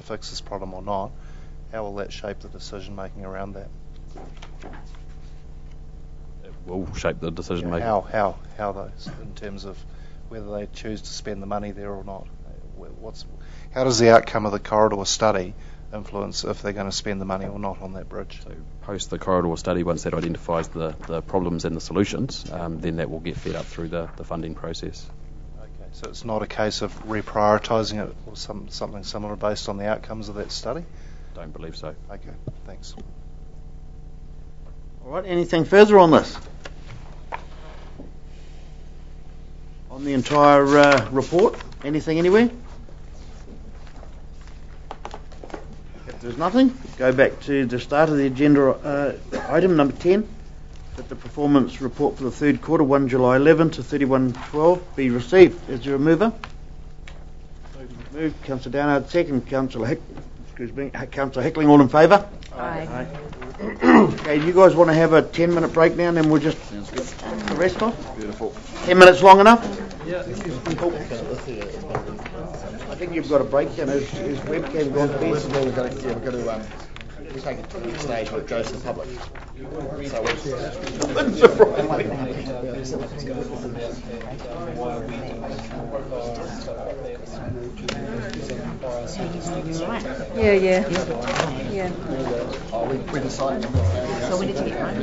fix this problem or not, how will that shape the decision making around that? It will shape the decision making. How those, in terms of whether they choose to spend the money there or not? How does the outcome of the corridor study influence if they're going to spend the money or not on that bridge? So post the corridor study, once that identifies the problems and the solutions, then that will get fed up through the funding process. Okay, so it's not a case of reprioritising it or something similar based on the outcomes of that study? Don't believe so. Okay, thanks. All right, anything further on this? On the entire report? Anything anywhere? If there's nothing, go back to the start of the agenda, item number 10, that the performance report for the third quarter, 1 July 11 to 31/12, be received. Is there a mover? Moved, Councillor Downard, second, Councillor Hickling, all in favour? Aye. Okay, do you guys want to have a 10-minute break now and then we'll just the rest off? Beautiful. 10 minutes long enough? Yeah. I think you've got a breakdown. Is webcam gone to bed? We're going to take it to the next stage where it goes to the public. Yeah. We decided. So we need to get one.